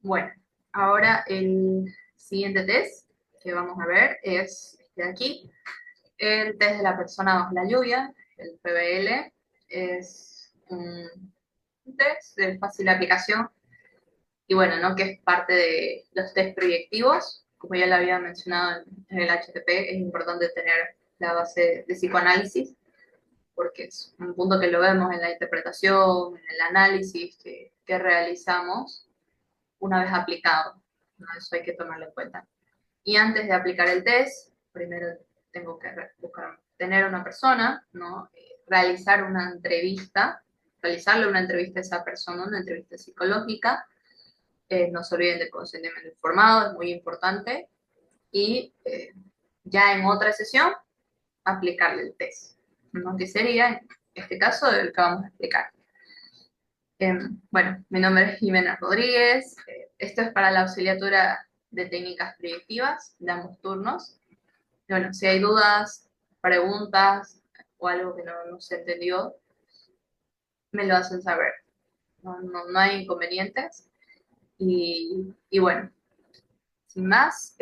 Bueno, ahora el siguiente test que vamos a ver es este de aquí, el test de la persona bajo la lluvia, el PBL. Es un test de fácil aplicación y bueno, ¿no? Que es parte de los test proyectivos. Como ya lo había mencionado en el HTP, es importante tener la base de psicoanálisis porque es un punto que lo vemos en la interpretación, en el análisis que realizamos una vez aplicado, ¿no? Eso hay que tomarlo en cuenta. Y antes de aplicar el test, primero tengo que buscar, tener una persona, ¿no? Realizar una entrevista, realizarle una entrevista a esa persona, una entrevista psicológica. No se olviden del consentimiento informado, es muy importante. Y ya en otra sesión, aplicarle el test, ¿no? Que sería, en este caso, el que vamos a explicar. Bueno, mi nombre es Jimena Rodríguez. Esto es para la auxiliatura de técnicas proyectivas de ambos turnos. Y bueno, si hay dudas, preguntas o algo que no se entendió, me lo hacen saber. No hay inconvenientes. Y bueno, sin más,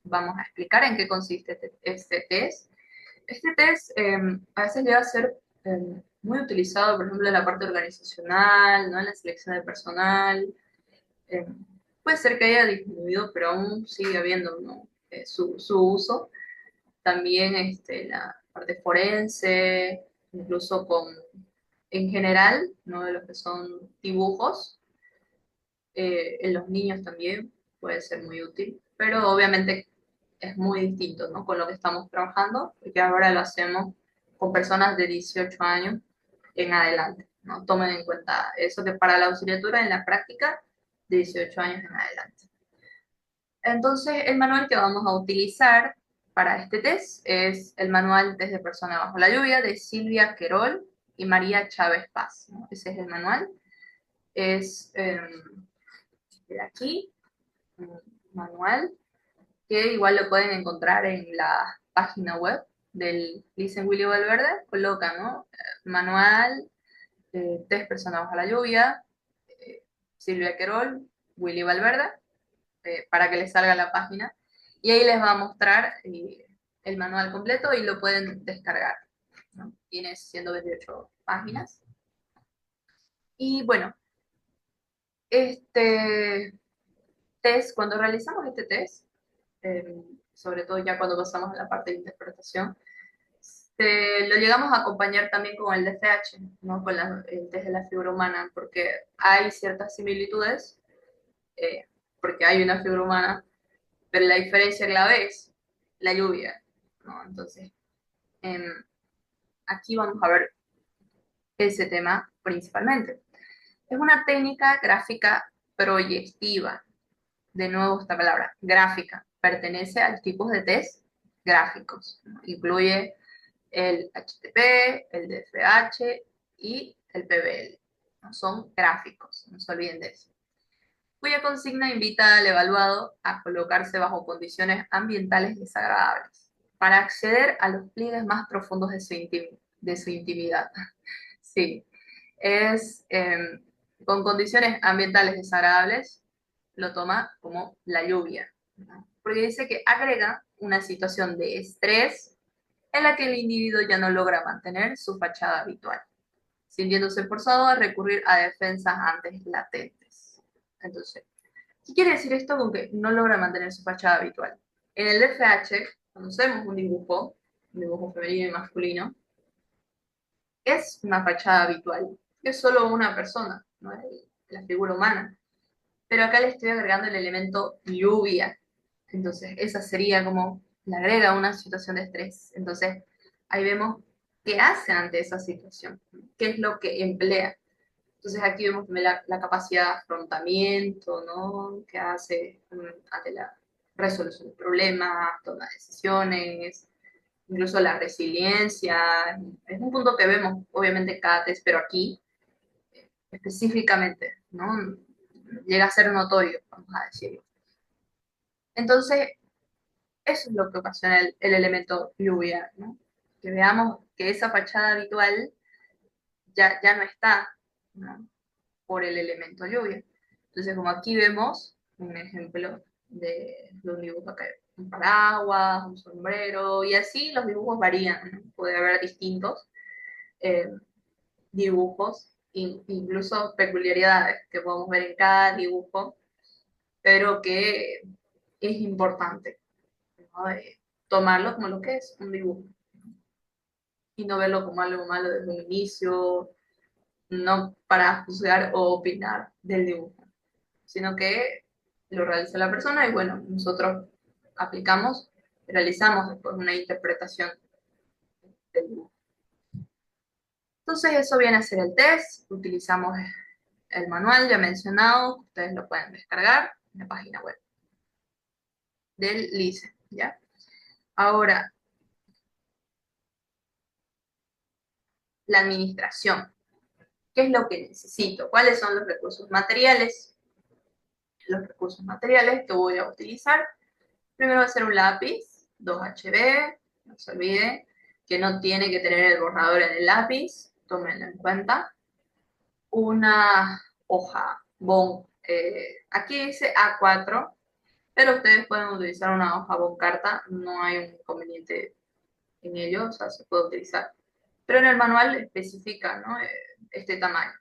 vamos a explicar en qué consiste este test. Este test a veces llega a ser muy utilizado, por ejemplo, en la parte organizacional, ¿no? En la selección de personal. Eh, Puede ser que haya disminuido, pero aún sigue habiendo, ¿no? Su uso. También la parte forense, incluso en general, ¿no? De lo que son dibujos, en los niños también puede ser muy útil, pero obviamente es muy distinto, ¿no? Con lo que estamos trabajando, porque ahora lo hacemos con personas de 18 años en adelante, ¿no? Tomen en cuenta eso, que para la auxiliatura en la práctica, de 18 años en adelante. Entonces, el manual que vamos a utilizar para este test es el manual Test de Persona Bajo la Lluvia de Silvia Querol y María Chávez Paz, ¿no? Ese es el manual. Es de aquí, un manual que igual lo pueden encontrar en la página web del Licen Willy Valverde. Colocan, ¿no? Manual, Test Persona Bajo la Lluvia, eh, Silvia Querol, Willy Valverde, para que les salga la página. Y ahí les va a mostrar el manual completo y lo pueden descargar, ¿no? Tiene 128 páginas. Y bueno, este test, cuando realizamos este test, sobre todo ya cuando pasamos a la parte de interpretación, lo llegamos a acompañar también con el DFH, ¿no? Con el test de la figura humana, porque hay ciertas similitudes, eh, porque hay una figura humana, pero la diferencia clave es la lluvia, ¿no? Entonces, eh, aquí vamos a ver ese tema principalmente. Es una técnica gráfica proyectiva. De nuevo esta palabra, gráfica. Pertenece al tipo de test gráficos, ¿no? Incluye el HTP, el DFH y el PBL. ¿No? Son gráficos, no se olviden de eso. Cuya consigna invita al evaluado a colocarse bajo condiciones ambientales desagradables para acceder a los pliegues más profundos de su intimidad. Sí, es con condiciones ambientales desagradables, lo toma como la lluvia, ¿no? Porque dice que agrega una situación de estrés en la que el individuo ya no logra mantener su fachada habitual, sintiéndose forzado a recurrir a defensas antes latentes. Entonces, ¿qué quiere decir esto con que no logra mantener su fachada habitual? En el DFH, cuando hacemos un dibujo femenino y masculino, es una fachada habitual, es solo una persona, ¿no? La figura humana. Pero acá le estoy agregando el elemento lluvia. Entonces, esa sería como, le agrega una situación de estrés. Entonces, ahí vemos qué hace ante esa situación, qué es lo que emplea. Entonces, aquí vemos también la capacidad de afrontamiento, ¿no? Que hace ante la resolución de problemas, toma de decisiones, incluso la resiliencia. Es un punto que vemos, obviamente, cada test, pero aquí específicamente, ¿no? Llega a ser notorio, vamos a decirlo. Entonces, eso es lo que ocasiona el elemento lluvia, ¿no? Que veamos que esa fachada habitual ya no está, ¿no? Por el elemento lluvia. Entonces, como aquí vemos un ejemplo de un dibujo acá, un paraguas, un sombrero, y así los dibujos varían, ¿no? Puede haber distintos eh, dibujos, incluso peculiaridades que podemos ver en cada dibujo, pero que es importante, ¿no? Tomarlo como lo que es un dibujo y no verlo como algo malo desde un inicio, no para juzgar o opinar del dibujo, sino que lo realiza la persona y bueno, nosotros aplicamos, realizamos después una interpretación del dibujo. Entonces eso viene a ser el test, utilizamos el manual ya mencionado, ustedes lo pueden descargar en la página web del LICE, ¿ya? Ahora, la administración. ¿Qué es lo que necesito? ¿Cuáles son los recursos materiales? Los recursos materiales que voy a utilizar. Primero va a ser un lápiz, 2HB, no se olvide que no tiene que tener el borrador en el lápiz, tómenlo en cuenta. Una hoja bon, aquí dice A4, pero ustedes pueden utilizar una hoja bon carta, no hay un inconveniente en ello, o sea, se puede utilizar. Pero en el manual especifica, ¿no? Este tamaño.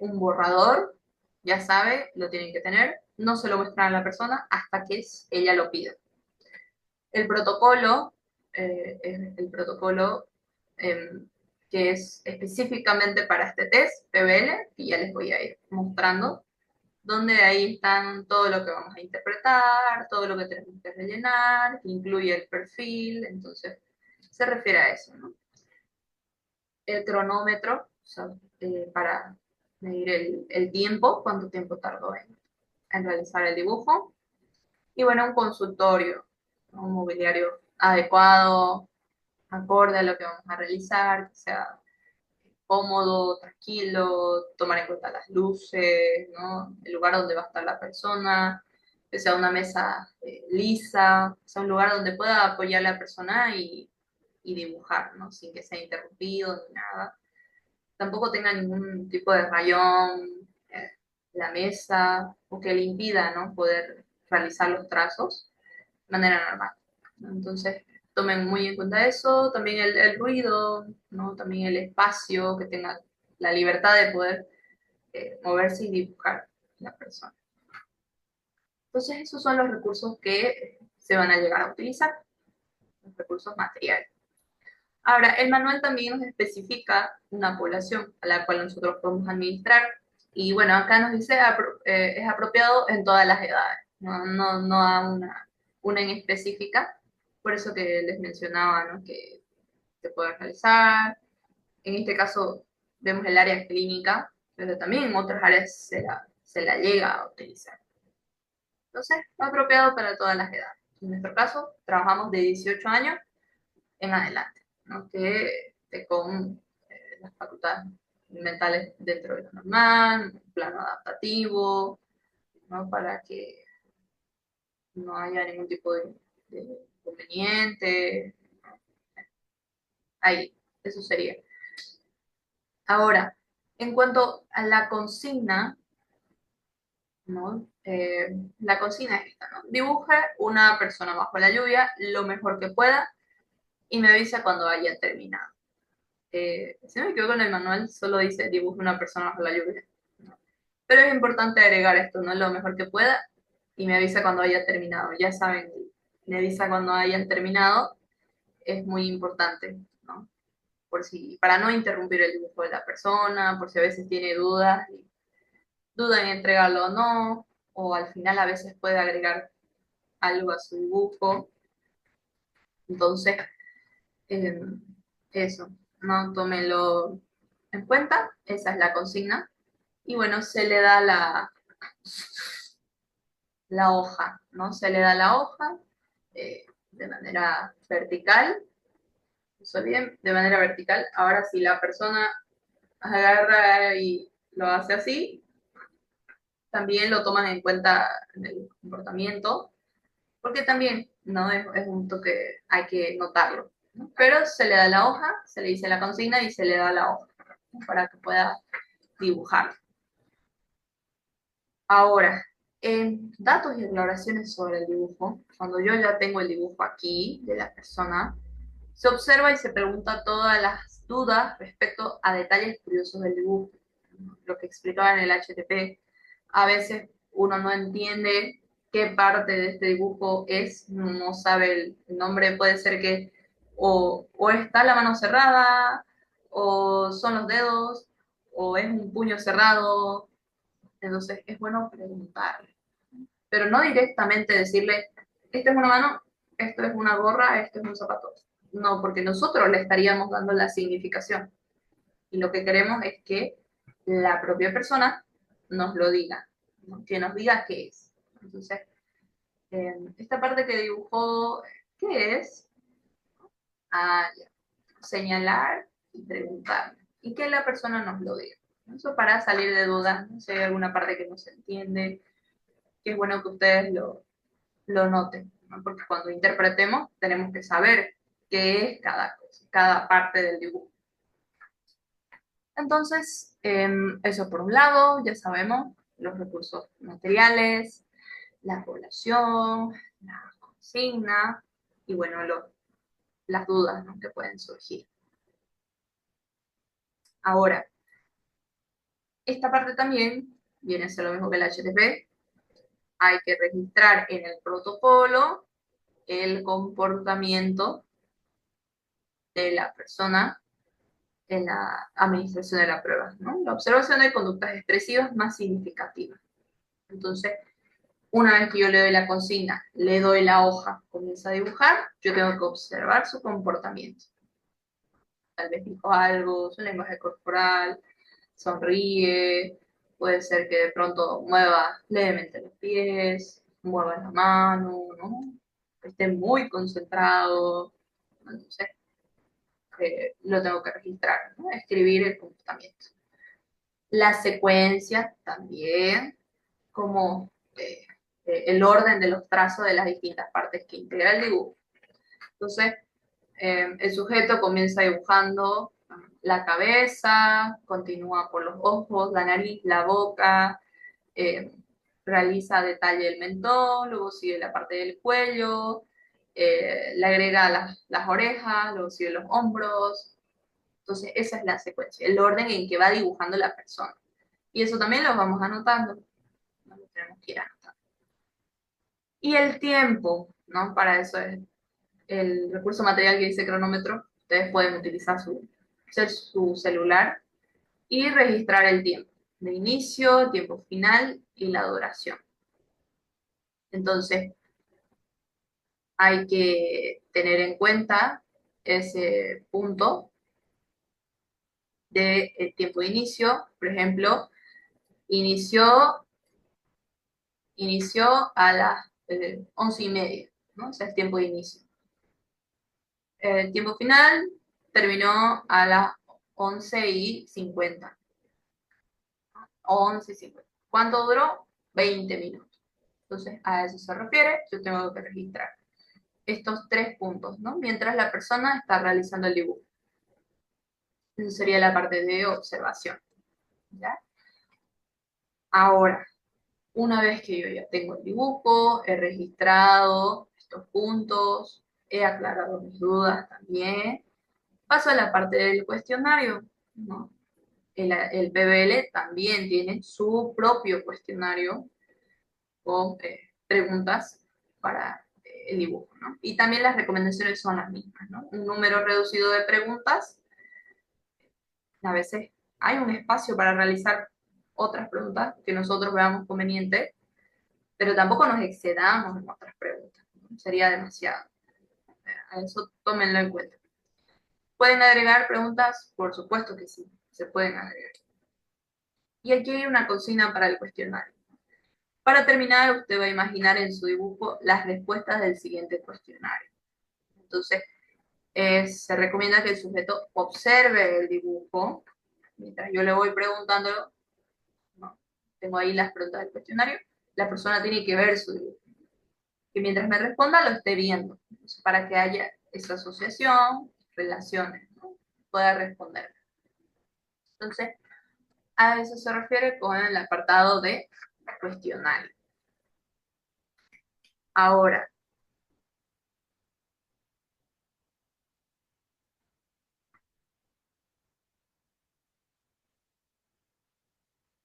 Un borrador, ya sabe, lo tienen que tener, no se lo muestran a la persona hasta que ella lo pida. El protocolo es el protocolo que es específicamente para este test, PBL, que ya les voy a ir mostrando, donde ahí están todo lo que vamos a interpretar, todo lo que tenemos que rellenar, que incluye el perfil, entonces se refiere a eso, ¿no? El cronómetro, o sea, para medir el tiempo, cuánto tiempo tardó en realizar el dibujo, y bueno, un consultorio, ¿no? Un mobiliario adecuado, acorde a lo que vamos a realizar, que sea cómodo, tranquilo, tomar en cuenta las luces, ¿no? El lugar donde va a estar la persona, que sea una mesa lisa, que sea un lugar donde pueda apoyar la persona y dibujar, ¿no? Sin que sea interrumpido ni nada. Tampoco tenga ningún tipo de rayón eh, la mesa o que le impida, ¿no? Poder realizar los trazos de manera normal, ¿no? Entonces, tomen muy en cuenta eso, también el ruido, ¿no? También el espacio, que tenga la libertad de poder moverse y dibujar la persona. Entonces, esos son los recursos que se van a llegar a utilizar, los recursos materiales. Ahora, el manual también nos especifica una población a la cual nosotros podemos administrar. Y bueno, acá nos dice es apropiado en todas las edades, no a una en específica. Por eso que les mencionaba, ¿no? Que se puede realizar. En este caso vemos el área clínica, pero también en otras áreas se la llega a utilizar. Entonces, apropiado para todas las edades. En nuestro caso, trabajamos de 18 años en adelante, ¿no? Que con las facultades mentales dentro de lo normal, un plano adaptativo, ¿no? Para que no haya ningún tipo de inconveniente. Ahí, eso sería. Ahora, en cuanto a la consigna, ¿no? La consigna es esta, ¿no? Dibuje una persona bajo la lluvia lo mejor que pueda y me avisa cuando haya terminado. Si no me equivoco en el manual solo dice dibuje una persona bajo la lluvia, ¿no? Pero es importante agregar esto, ¿no? Lo mejor que pueda y me avisa cuando haya terminado. Ya saben, me avisa cuando hayan terminado, es muy importante, ¿no? Por si, para no interrumpir el dibujo de la persona, por si a veces tiene dudas, duda en entregarlo o no, o al final a veces puede agregar algo a su dibujo. Entonces, eh, eso, no tómenlo en cuenta, esa es la consigna. Y bueno, se le da la hoja, ¿no? Se le da la hoja de manera vertical, eso bien, de manera vertical. Ahora, si la persona agarra y lo hace así, también lo toman en cuenta en el comportamiento, porque también, ¿no? Es un toque, hay que notarlo, ¿no? Pero se le da la hoja, se le dice la consigna y se le da la hoja, ¿no? Para que pueda dibujar. Ahora, en datos y aclaraciones sobre el dibujo, cuando yo ya tengo el dibujo aquí de la persona, se observa y se pregunta todas las dudas respecto a detalles curiosos del dibujo. Lo que explicaba en el HTP, a veces uno no entiende qué parte de este dibujo es, no sabe el nombre, puede ser que o está la mano cerrada, o son los dedos, o es un puño cerrado, entonces es bueno preguntarle, pero no directamente decirle, esta es una mano, esto es una gorra, esto es un zapato. No, porque nosotros le estaríamos dando la significación. Y lo que queremos es que la propia persona nos lo diga, ¿no? Que nos diga qué es. Entonces, esta parte que dibujó, ¿qué es? Ah, ya. Señalar y preguntar. Y que la persona nos lo diga. Eso para salir de dudas, ¿no? Si hay alguna parte que no se entiende, que es bueno que ustedes lo noten, ¿no? Porque cuando interpretemos tenemos que saber qué es cada cosa, cada parte del dibujo. Entonces, eso por un lado, ya sabemos los recursos materiales, la población, la consigna y bueno, las dudas, ¿no?, que pueden surgir. Ahora, esta parte también viene a ser lo mismo que el HTTP. Hay que registrar en el protocolo el comportamiento de la persona en la administración de la prueba, ¿no? La observación de conductas expresivas más significativas. Entonces, una vez que yo le doy la consigna, le doy la hoja, comienza a dibujar, yo tengo que observar su comportamiento. Tal vez dijo algo, su lenguaje corporal, sonríe, puede ser que de pronto mueva levemente los pies, mueva la mano, ¿no? Esté muy concentrado. Entonces, lo tengo que registrar, ¿no? Escribir el comportamiento. La secuencia también, como el orden de los trazos de las distintas partes que integra el dibujo. Entonces, el sujeto comienza dibujando la cabeza, continúa por los ojos, la nariz, la boca, eh, realiza detalle del mentón, luego sigue la parte del cuello, le agrega las orejas, luego sigue los hombros. Entonces, esa es la secuencia, el orden en que va dibujando la persona. Y eso también lo vamos anotando, no lo tenemos que ir anotando. Y el tiempo, ¿no? Para eso es el recurso material que dice cronómetro. Ustedes pueden utilizar su celular y registrar el tiempo de inicio, tiempo final y la duración. Entonces, hay que tener en cuenta ese punto del tiempo de inicio. Por ejemplo, inició, inició a las 11:30, ¿no? Ese es el tiempo de inicio. El tiempo final terminó a las 11:50. 11:50. ¿Cuánto duró? 20 minutos. Entonces, a eso se refiere, yo tengo que registrar estos 3 puntos, ¿no? Mientras la persona está realizando el dibujo. Eso sería la parte de observación, ¿ya? Ahora, una vez que yo ya tengo el dibujo, he registrado estos puntos, he aclarado mis dudas también, paso a la parte del cuestionario, ¿no? El PBL también tiene su propio cuestionario con preguntas para el dibujo, ¿no? Y también las recomendaciones son las mismas, ¿no? Un número reducido de preguntas, a veces hay un espacio para realizar otras preguntas que nosotros veamos conveniente, pero tampoco nos excedamos en otras preguntas, ¿no? Sería demasiado. A eso tómenlo en cuenta. ¿Pueden agregar preguntas? Por supuesto que sí, se pueden agregar. Y aquí hay una consigna para el cuestionario. Para terminar, usted va a imaginar en su dibujo las respuestas del siguiente cuestionario. Entonces, se recomienda que el sujeto observe el dibujo mientras yo le voy preguntando, ¿no? Tengo ahí las preguntas del cuestionario, la persona tiene que ver su dibujo. Que mientras me responda lo esté viendo, entonces, para que haya esa asociación, relaciones, ¿no? Pueda responder. Entonces, a eso se refiere con el apartado de cuestionario. Ahora,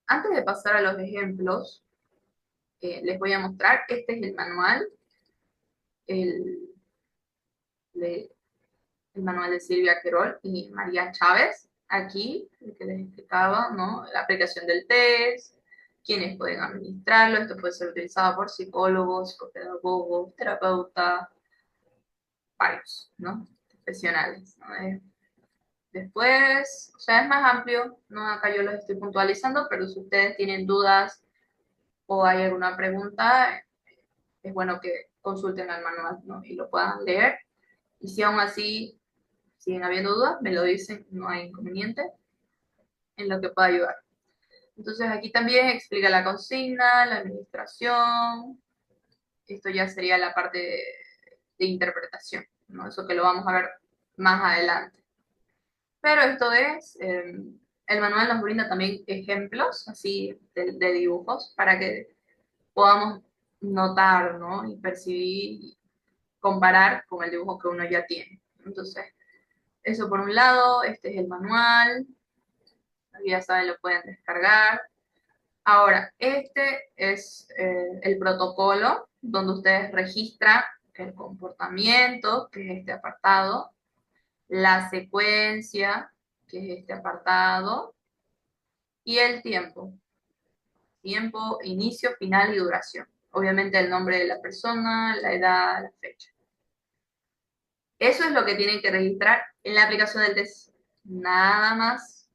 antes de pasar a los ejemplos, les voy a mostrar, este es el manual, el, de, el manual de Silvia Querol y María Chávez, aquí, el que les explicaba, ¿no? La aplicación del test, quiénes pueden administrarlo, esto puede ser utilizado por psicólogos, psicopedagogos, terapeutas, varios, ¿no? Profesionales, ¿no? Después, o sea, es más amplio, ¿no? Acá yo los estoy puntualizando, pero si ustedes tienen dudas o hay alguna pregunta, es bueno que consulten el manual, ¿no? Y lo puedan leer. Y si aún así siguen habiendo dudas, me lo dicen, no hay inconveniente en lo que pueda ayudar. Entonces aquí también explica la consigna, la administración, esto ya sería la parte de interpretación, ¿no? Eso que lo vamos a ver más adelante. Pero esto es, el manual nos brinda también ejemplos así de dibujos para que podamos notar, ¿no? Y percibir, y comparar con el dibujo que uno ya tiene. Entonces, eso por un lado, este es el manual, ya saben, lo pueden descargar. Ahora, este es el protocolo donde ustedes registran el comportamiento, que es este apartado, la secuencia, que es este apartado, y el tiempo. Tiempo, inicio, final y duración. Obviamente el nombre de la persona, la edad, la fecha. Eso es lo que tienen que registrar en la aplicación del test. Nada más,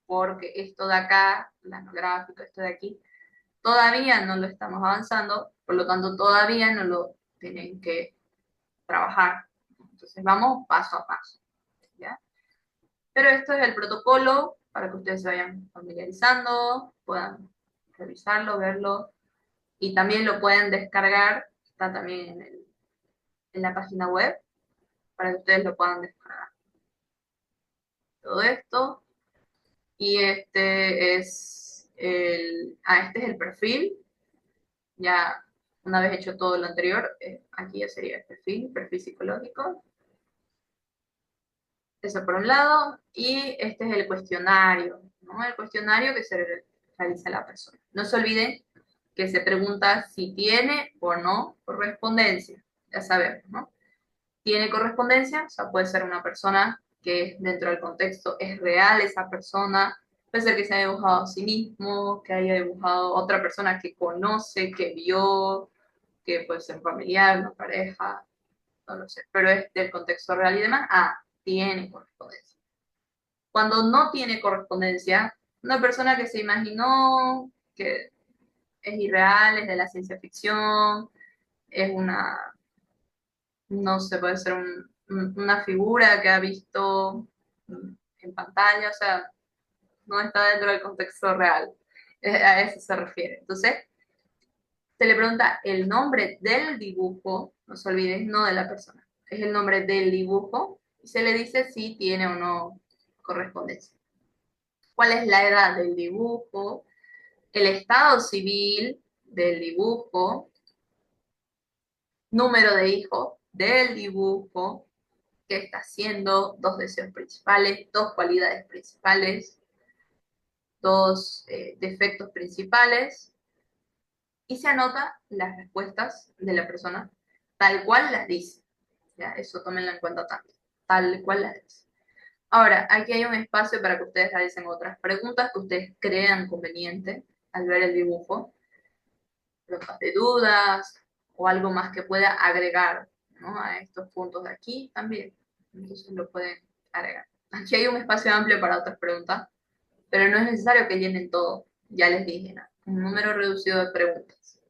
porque esto de acá, plano gráfico, esto de aquí, todavía no lo estamos avanzando, por lo tanto todavía no lo tienen que trabajar. Entonces vamos paso a paso, ¿ya? Pero esto es el protocolo para que ustedes se vayan familiarizando, puedan revisarlo, verlo, y también lo pueden descargar, está también en la página web, para que ustedes lo puedan descargar. Todo esto, y este es el perfil, ya una vez hecho todo lo anterior, aquí ya sería el perfil psicológico, eso por un lado, y este es el cuestionario, ¿no? El cuestionario que se realiza a la persona. No se olviden que se pregunta si tiene o no correspondencia, ya sabemos, ¿no? Tiene correspondencia, o sea, puede ser una persona que dentro del contexto es real esa persona, puede ser que se haya dibujado a sí mismo, que haya dibujado a otra persona que conoce, que vio, que puede ser familiar, una pareja, no lo sé, pero es del contexto real y demás, tiene correspondencia. Cuando no tiene correspondencia, una persona que se imaginó que es irreal, es de la ciencia ficción, es una, no sé, puede ser una figura que ha visto en pantalla, o sea, no está dentro del contexto real. A eso se refiere. Entonces, se le pregunta el nombre del dibujo, no se olviden, no de la persona, es el nombre del dibujo, y se le dice si tiene o no correspondencia. ¿Cuál es la edad del dibujo? El estado civil del dibujo, número de hijos del dibujo, qué está haciendo, dos deseos principales, dos cualidades principales, dos defectos principales, y se anota las respuestas de la persona tal cual las dice. ¿Ya? Eso tómenlo en cuenta también, tal cual las dice. Ahora, aquí hay un espacio para que ustedes realicen otras preguntas que ustedes crean conveniente al ver el dibujo, preguntas de dudas o algo más que pueda agregar, ¿no? A estos puntos de aquí también. Entonces lo pueden agregar. Aquí hay un espacio amplio para otras preguntas, pero no es necesario que llenen todo. Ya les dije, ¿no? Un número reducido de preguntas.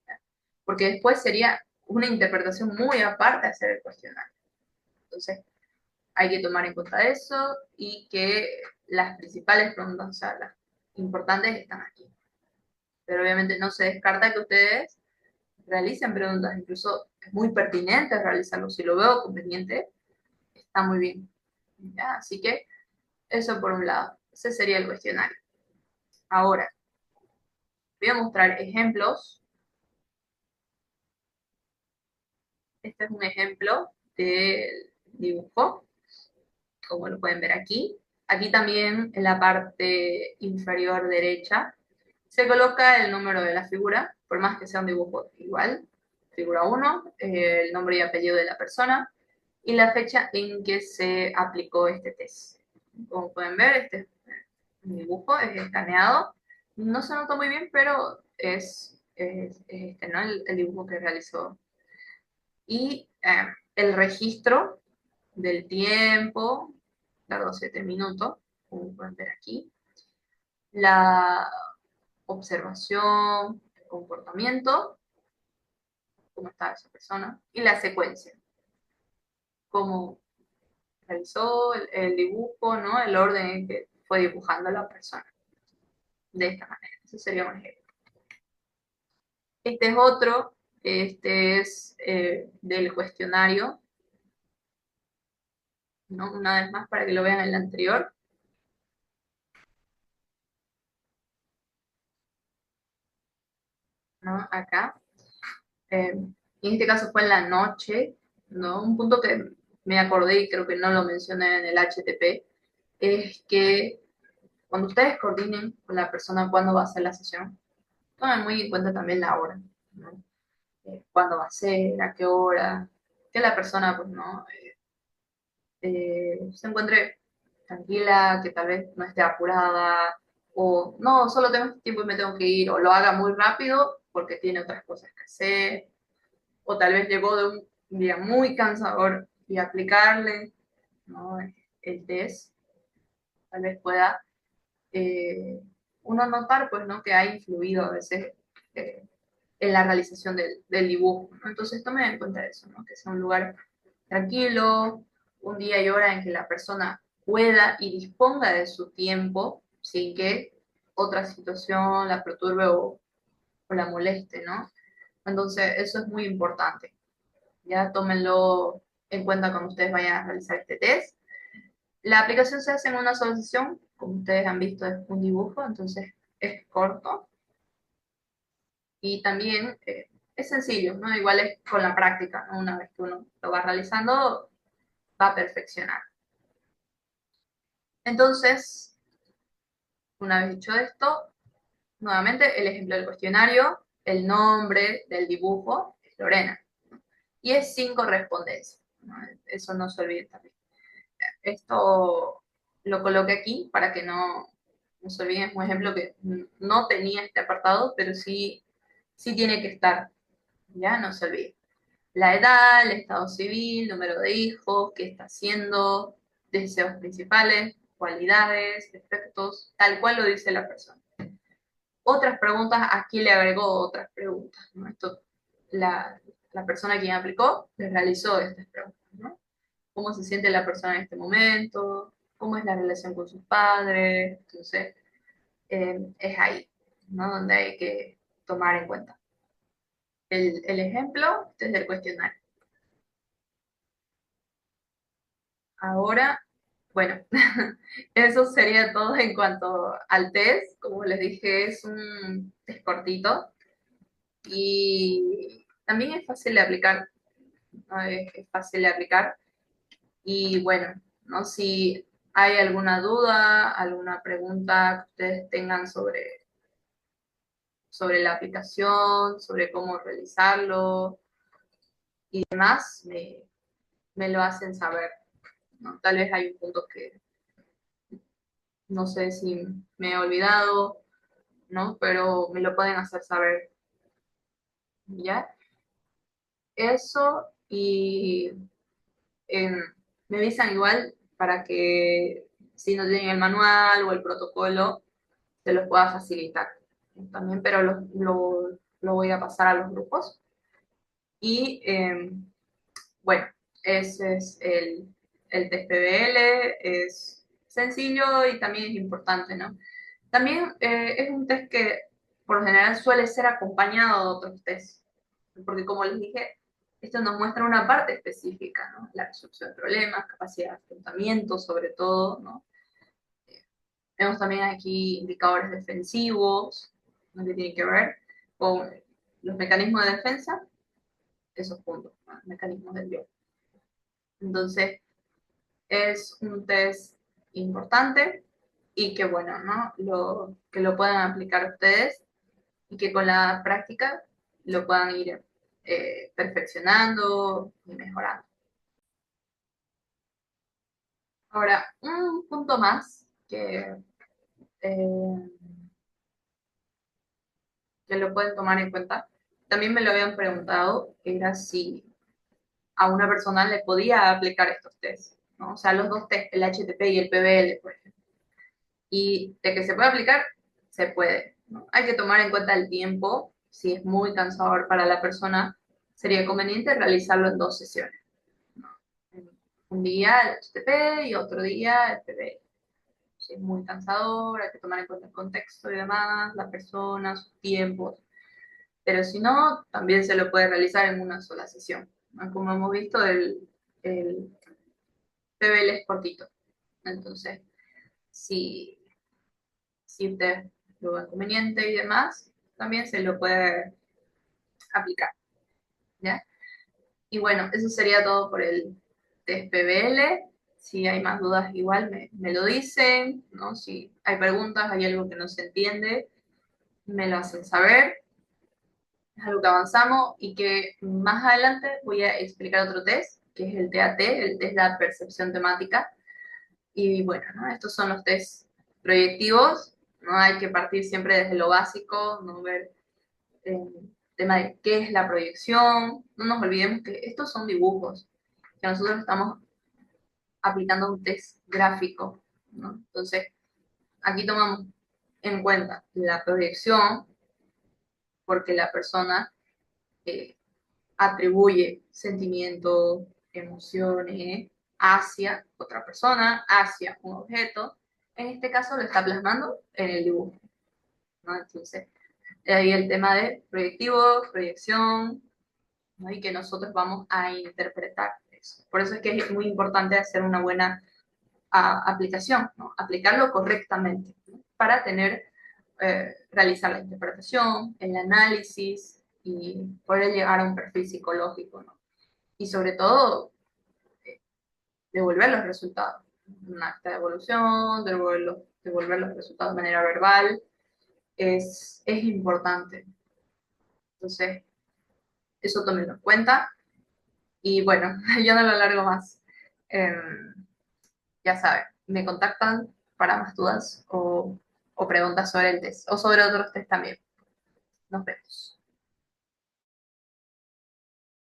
¿Ya? Porque después sería una interpretación muy aparte de hacer el cuestionario. Entonces, hay que tomar en cuenta eso y que las principales preguntas, o sea, las importantes están aquí. Pero obviamente no se descarta que ustedes realicen preguntas, incluso es muy pertinente realizarlo, si lo veo conveniente, está muy bien. ¿Ya? Así que eso por un lado, ese sería el cuestionario. Ahora, Voy a mostrar ejemplos. Este es un ejemplo del dibujo, como lo pueden ver aquí. Aquí también en la parte inferior derecha se coloca el número de la figura, por más que sea un dibujo igual. Figura 1, el nombre y apellido de la persona y la fecha en que se aplicó este test. Como pueden ver, este es un dibujo, es escaneado. No se nota muy bien, pero es este, ¿no? El dibujo que realizó. Y el registro del tiempo, tardó 7 minutos, como pueden ver aquí. La observación, el comportamiento, cómo estaba esa persona, y la secuencia, cómo realizó el dibujo, ¿no? El orden en que fue dibujando la persona. De esta manera. Eso sería un ejemplo. Este es otro, este es del cuestionario, ¿no? Una vez más para que lo vean en el anterior, ¿no? Acá. En este caso fue en la noche, ¿no? Un punto que me acordé y creo que no lo mencioné en el HTP, es que cuando ustedes coordinen con la persona cuándo va a ser la sesión, tomen muy en cuenta también la hora, ¿no? Cuándo va a ser, a qué hora, que la persona, pues, ¿no? Se encuentre tranquila, que tal vez no esté apurada, o no, solo tengo este tiempo y me tengo que ir, o lo haga muy rápido porque tiene otras cosas que hacer, o tal vez llegó de un día muy cansador y aplicarle, ¿no? El test, tal vez pueda eh, uno notar, pues, ¿no? Que ha influido a veces eh, en la realización del dibujo, ¿no? Entonces tomen en cuenta eso, ¿no? Que sea un lugar tranquilo, un día y hora en que la persona pueda y disponga de su tiempo sin que otra situación la perturbe o la moleste, ¿no? Entonces, eso es muy importante. Ya tómenlo en cuenta cuando ustedes vayan a realizar este test. La aplicación se hace en una sola sesión, como ustedes han visto, es un dibujo, entonces es corto y también es sencillo, ¿no? Igual es con la práctica, ¿no? Una vez que uno lo va realizando, va a perfeccionar. Entonces, una vez dicho esto, nuevamente el ejemplo del cuestionario, el nombre del dibujo es Lorena y es sin correspondencia, ¿no? Eso no se olvide también. Esto lo coloqué aquí para que no se olviden, es un ejemplo que no tenía este apartado, pero sí tiene que estar, ya no se olvide. La edad, el estado civil, número de hijos, qué está haciendo, deseos principales, cualidades, defectos, tal cual lo dice la persona. Otras preguntas, aquí le agregó otras preguntas, ¿no? Esto, la persona quien aplicó le realizó estas preguntas, ¿no? ¿Cómo se siente la persona en este momento? ¿Cómo es la relación con sus padres? Entonces, es ahí, ¿no? Donde hay que tomar en cuenta. El ejemplo desde el cuestionario. Ahora, bueno, eso sería todo en cuanto al test. Como les dije, es un test cortito y también es fácil de aplicar, ¿no? Es fácil de aplicar. Y bueno, ¿no? Si hay alguna duda, alguna pregunta que ustedes tengan sobre la aplicación, sobre cómo realizarlo y demás, me lo hacen saber, ¿no? Tal vez hay un punto que no sé si me he olvidado, ¿no? Pero me lo pueden hacer saber, ¿ya? Eso y eh, me avisan igual para que si no tienen el manual o el protocolo, se los pueda facilitar también, pero lo voy a pasar a los grupos. Y bueno, ese es el test PBL, es sencillo y también es importante, ¿no? También es un test que por lo general suele ser acompañado de otros tests, porque como les dije, esto nos muestra una parte específica, ¿no? La resolución de problemas, capacidad de afrontamiento sobre todo, ¿no? Vemos también aquí indicadores defensivos, ¿no? Que tiene que ver con los mecanismos de defensa, esos puntos, ¿no? Mecanismos del yo. Entonces, es un test importante y que bueno, ¿no? Que lo puedan aplicar ustedes y que con la práctica lo puedan ir perfeccionando y mejorando. Ahora, un punto más eh, que lo pueden tomar en cuenta, también me lo habían preguntado, era si a una persona le podía aplicar estos tests, ¿no? O sea, los dos test, el HTP y el PBL, por ejemplo. Y de que se puede aplicar, se puede, ¿no? Hay que tomar en cuenta el tiempo, si es muy cansador para la persona, sería conveniente realizarlo en dos sesiones, ¿no? Un día el HTP y otro día el PBL. Si es muy cansador, hay que tomar en cuenta el contexto y demás, la persona, sus tiempos, pero si no, también se lo puede realizar en una sola sesión, ¿no? Como hemos visto, el PBL es cortito, entonces, si, si usted lo ve conveniente y demás, también se lo puede aplicar, ¿ya? Y bueno, eso sería todo por el test PBL. Si hay más dudas, igual me lo dicen, ¿no? Si hay preguntas, hay algo que no se entiende, me lo hacen saber. Es algo que avanzamos y que más adelante voy a explicar otro test, que es el TAT, el test de percepción temática. Y bueno, ¿no? Estos son los test proyectivos, ¿no? Hay que partir siempre desde lo básico, ¿no? Ver el tema de qué es la proyección. No nos olvidemos que estos son dibujos, que nosotros estamos aplicando un test gráfico, ¿no? Entonces, aquí tomamos en cuenta la proyección, porque la persona eh, atribuye sentimientos, emociones hacia otra persona, hacia un objeto. En este caso lo está plasmando en el dibujo, ¿no? Entonces, de ahí el tema de proyectivo, proyección, ¿no? Y que nosotros vamos a interpretar eso. Por eso es que es muy importante hacer una buena aplicación, ¿no? Aplicarlo correctamente, ¿no? Para realizar la interpretación, el análisis y poder llegar a un perfil psicológico, ¿no? Y sobre todo, devolver los resultados. Un acta de evolución, devolver los resultados de manera verbal, es importante. Entonces, eso tómenlo en cuenta. Y bueno, yo no lo alargo más. Eh, ya saben, me contactan para más dudas o preguntas sobre el test o sobre otros test también. Nos vemos.